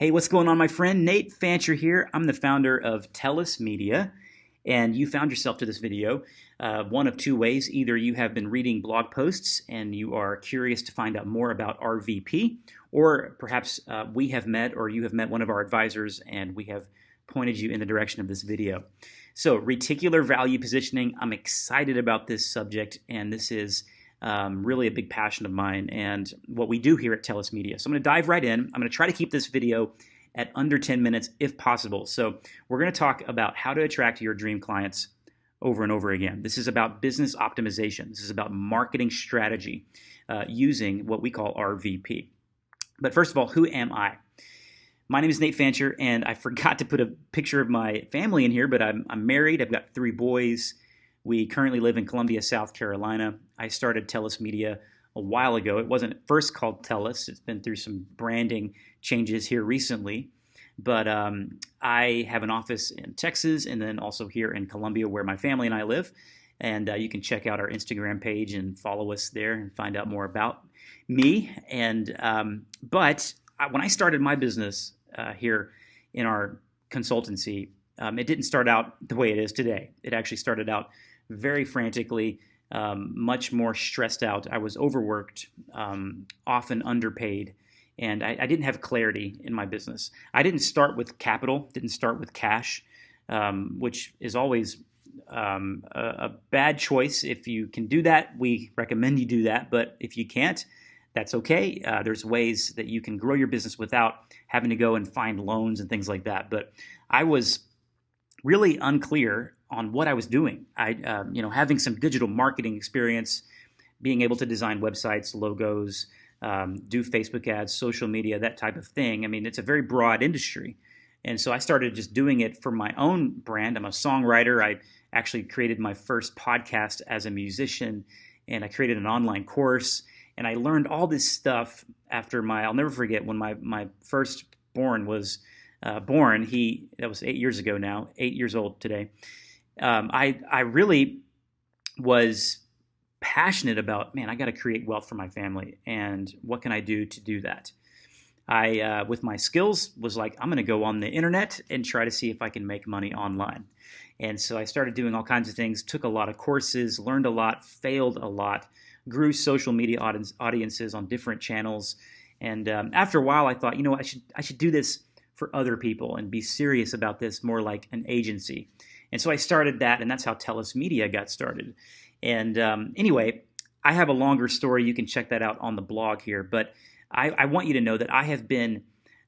Hey, what's going on, my friend? Nate Fancher here. I'm the founder of Tellus Media, and you found yourself to this video one of two ways. Either you have been reading blog posts and you are curious to find out more about RVP, or perhaps we have met or you have met one of our advisors and we have pointed you in the direction of this video. So, reticular value positioning, I'm excited about this subject, and this is really a big passion of mine and what we do here at Tellus Media. So I'm going to dive right in. I'm going to try to keep this video at under 10 minutes if possible. So we're going to talk about how to attract your dream clients over and over again. This is about business optimization. This is about marketing strategy using what we call RVP. But first of all, who am I? My name is Nate Fancher, and I forgot to put a picture of my family in here, but I'm married. I've got 3 boys. We currently live in Columbia, South Carolina. I started Tellus Media a while ago. It wasn't first called Tellus. It's been through some branding changes here recently. But I have an office in Texas and then also here in Columbia where my family and I live. And you can check out our Instagram page and follow us there and find out more about me. But when I started my business here in our consultancy, it didn't start out the way it is today. It actually started out very frantically, much more stressed out. I was overworked, often underpaid, and I didn't have clarity in my business. I didn't start with capital, didn't start with cash, which is always a bad choice. If you can do that, we recommend you do that. But if you can't, that's okay. There's ways that you can grow your business without having to go and find loans and things like that. But I was really unclear on what I was doing. Having some digital marketing experience, being able to design websites, logos, do Facebook ads, social media, that type of thing. I mean, it's a very broad industry. And so I started just doing it for my own brand. I'm a songwriter. I actually created my first podcast as a musician, and I created an online course. And I learned all this stuff after I'll never forget when my firstborn was born. That was 8 years ago now, 8 years old today. I really was passionate about, man, I got to create wealth for my family, and what can I do to do that? I, with my skills, was like, I'm going to go on the internet and try to see if I can make money online. And so I started doing all kinds of things, took a lot of courses, learned a lot, failed a lot, grew social media audiences on different channels. And after a while, I thought, I should do this for other people and be serious about this more like an agency. And so I started that, and that's how Tellus Media got started. And anyway, I have a longer story. You can check that out on the blog here. But I want you to know that I have been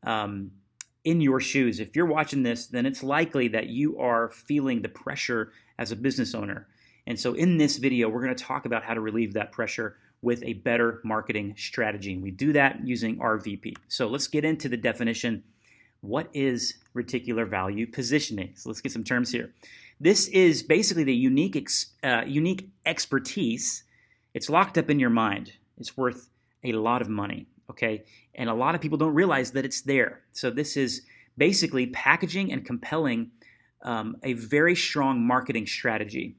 in your shoes. If you're watching this, then it's likely that you are feeling the pressure as a business owner. And so in this video, we're going to talk about how to relieve that pressure with a better marketing strategy. And we do that using RVP. So let's get into the definition. What is reticular value positioning? So let's get some terms here. This is basically the unique expertise. It's locked up in your mind. It's worth a lot of money, okay? And a lot of people don't realize that it's there. So this is basically packaging and compelling a very strong marketing strategy,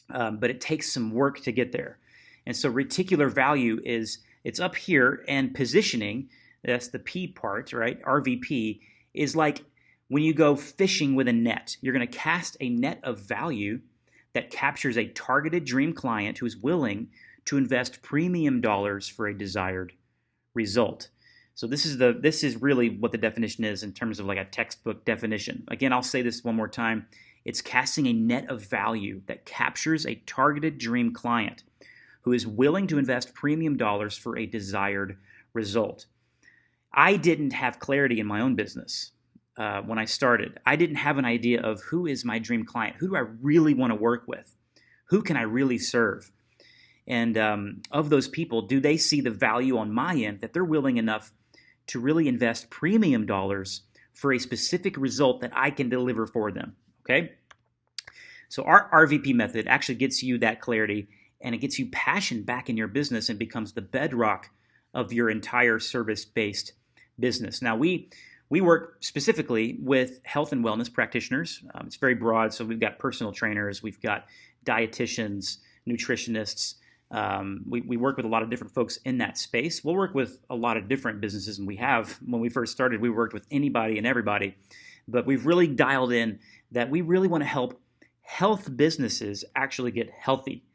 but it takes some work to get there. And so reticular value it's up here, and positioning, that's the P part, right? RVP is like when you go fishing with a net. You're going to cast a net of value that captures a targeted dream client who is willing to invest premium dollars for a desired result. So this is really what the definition is in terms of like a textbook definition. Again, I'll say this one more time. It's casting a net of value that captures a targeted dream client who is willing to invest premium dollars for a desired result. I didn't have clarity in my own business when I started. I didn't have an idea of who is my dream client. Who do I really want to work with? Who can I really serve? And of those people, do they see the value on my end that they're willing enough to really invest premium dollars for a specific result that I can deliver for them? Okay? So our RVP method actually gets you that clarity, and it gets you passion back in your business and becomes the bedrock of your entire service-based business. Now, we work specifically with health and wellness practitioners. It's very broad, so we've got personal trainers, we've got dietitians, nutritionists, We work with a lot of different folks in that space. We'll work with a lot of different businesses, and we have. When we first started, we worked with anybody and everybody, but we've really dialed in that we really want to help health businesses actually get healthy.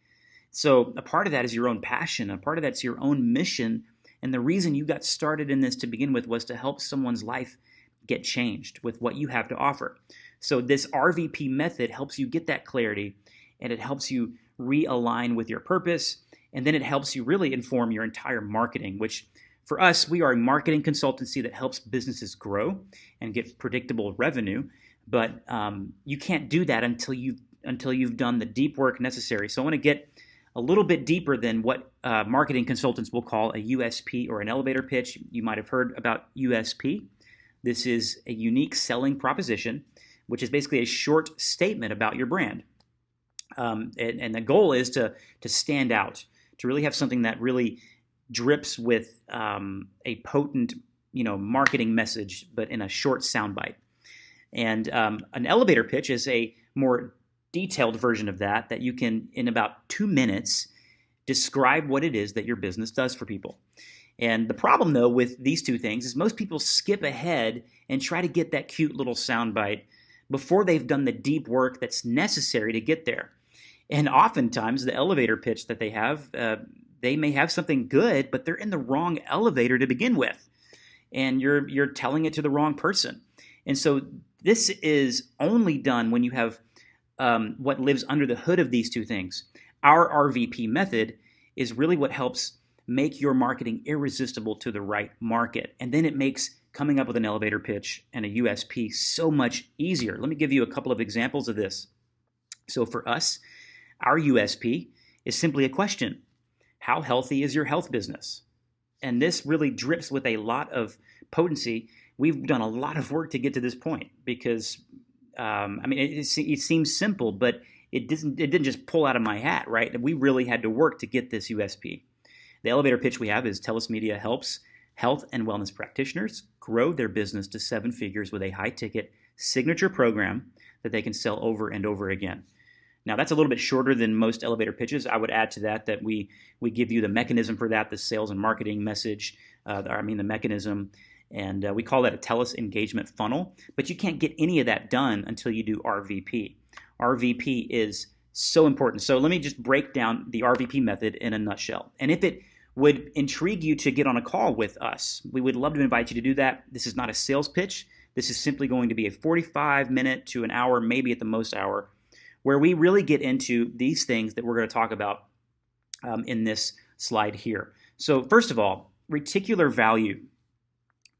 So a part of that is your own passion. A part of that's your own mission. And the reason you got started in this to begin with was to help someone's life get changed with what you have to offer. So this RVP method helps you get that clarity, and it helps you realign with your purpose, and then it helps you really inform your entire marketing, which for us, we are a marketing consultancy that helps businesses grow and get predictable revenue. But you can't do that until you've done the deep work necessary. So I want to get a little bit deeper than what marketing consultants will call a USP or an elevator pitch. You might have heard about USP. This is a unique selling proposition, which is basically a short statement about your brand. And the goal is to stand out, to really have something that really drips with a potent, marketing message, but in a short soundbite. And an elevator pitch is a more detailed version of that you can, in about 2 minutes, describe what it is that your business does for people. And the problem, though, with these two things is most people skip ahead and try to get that cute little soundbite before they've done the deep work that's necessary to get there. And oftentimes, the elevator pitch that they have, they may have something good, but they're in the wrong elevator to begin with. And you're telling it to the wrong person. And so this is only done when you have what lives under the hood of these two things. Our RVP method is really what helps make your marketing irresistible to the right market. And then it makes coming up with an elevator pitch and a USP so much easier. Let me give you a couple of examples of this. So for us, our USP is simply a question. How healthy is your health business? And this really drips with a lot of potency. We've done a lot of work to get to this point because, it seems simple, but it didn't just pull out of my hat, right? We really had to work to get this USP. The elevator pitch we have is Tellus Media helps health and wellness practitioners grow their business to 7 figures with a high-ticket signature program that they can sell over and over again. Now, that's a little bit shorter than most elevator pitches. I would add to that we give you the mechanism for that, the sales and marketing message, the mechanism, and we call that a Tellus engagement funnel. But you can't get any of that done until you do RVP. RVP is so important. So let me just break down the RVP method in a nutshell. And if it would intrigue you to get on a call with us, we would love to invite you to do that. This is not a sales pitch. This is simply going to be a 45-minute to an hour, maybe at the most hour, where we really get into these things that we're going to talk about in this slide here. So first of all, reticular value.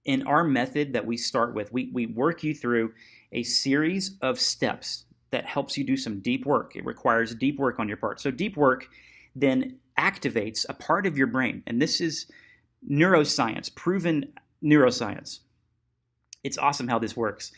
In our method that we start with, we work you through a series of steps that helps you do some deep work. It requires deep work on your part. So deep work then activates a part of your brain. And this is neuroscience, proven neuroscience. It's awesome how this works.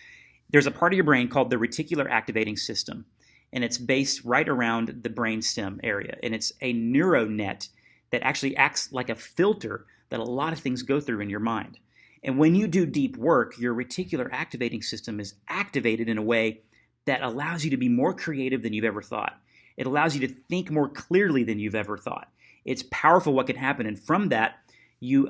There's a part of your brain called the reticular activating system, and it's based right around the brainstem area. And it's a neuronet that actually acts like a filter that a lot of things go through in your mind. And when you do deep work, your reticular activating system is activated in a way that allows you to be more creative than you've ever thought. It allows you to think more clearly than you've ever thought. It's powerful what can happen. And from that, you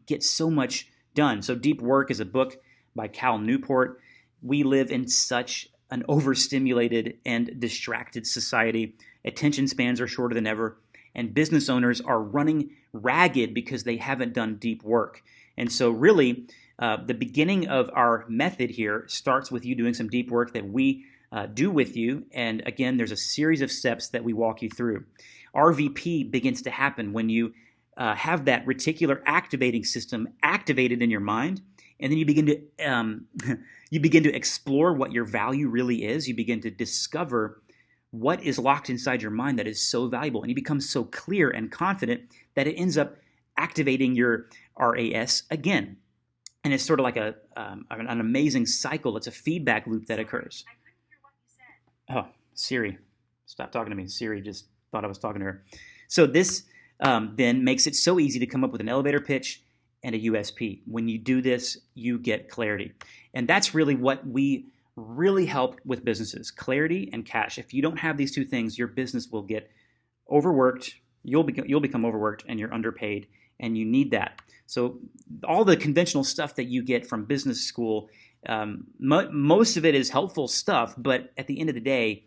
get so much done. So Deep Work is a book by Cal Newport. We live in such an overstimulated and distracted society. Attention spans are shorter than ever. And business owners are running ragged because they haven't done deep work. And so really, the beginning of our method here starts with you doing some deep work that we do with you. And again, there's a series of steps that we walk you through. RVP begins to happen when you have that reticular activating system activated in your mind, and then you begin to explore what your value really is. You begin to discover what is locked inside your mind that is so valuable, and you become so clear and confident that it ends up activating your RAS again. And it's sort of like an amazing cycle. It's a feedback loop that occurs. I couldn't hear what you said. Oh, Siri, stop talking to me. Siri just thought I was talking to her. So this then makes it so easy to come up with an elevator pitch and a USP. When you do this, you get clarity. And that's really what we really help with businesses, clarity and cash. If you don't have these two things, your business will get overworked, you'll become overworked and you're underpaid, and you need that. So all the conventional stuff that you get from business school, most of it is helpful stuff, but at the end of the day,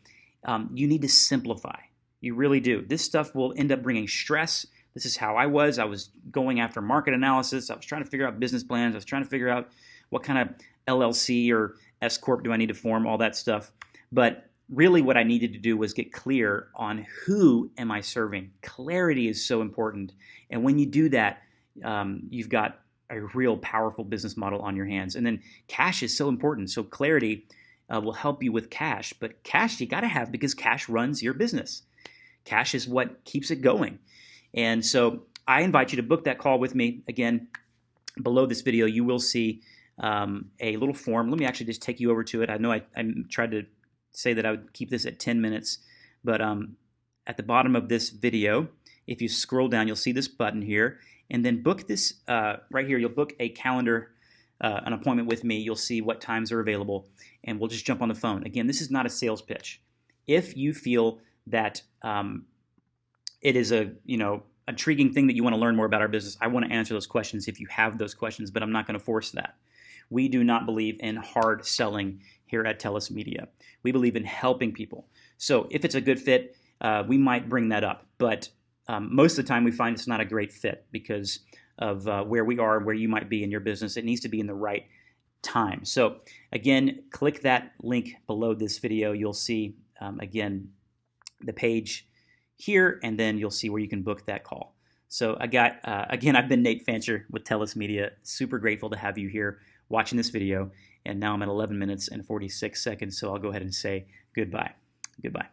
you need to simplify. You really do. This stuff will end up bringing stress. This is how I was. I was going after market analysis. I was trying to figure out business plans. I was trying to figure out what kind of LLC or S Corp do I need to form, all that stuff. But really what I needed to do was get clear on who am I serving. Clarity is so important. And when you do that, you've got a real powerful business model on your hands. And then cash is so important. So clarity will help you with cash. But cash you got to have, because cash runs your business. Cash is what keeps it going. And so I invite you to book that call with me. Again, below this video, you will see a little form. Let me actually just take you over to it. I know I tried to say that I would keep this at 10 minutes, but at the bottom of this video, if you scroll down, you'll see this button here, and then book this right here. You'll book a calendar, an appointment with me. You'll see what times are available, and we'll just jump on the phone. Again, this is not a sales pitch. If you feel that it is a intriguing thing that you want to learn more about our business, I want to answer those questions if you have those questions, but I'm not going to force that. We do not believe in hard selling here at Tellus Media. We believe in helping people. So if it's a good fit, we might bring that up. But most of the time we find it's not a great fit because of where we are and where you might be in your business. It needs to be in the right time. So again, click that link below this video. You'll see, again, the page here, and then you'll see where you can book that call. So again, I've been Nate Fancher with Tellus Media. Super grateful to have you here watching this video. And now I'm at 11 minutes and 46 seconds, so I'll go ahead and say goodbye. Goodbye.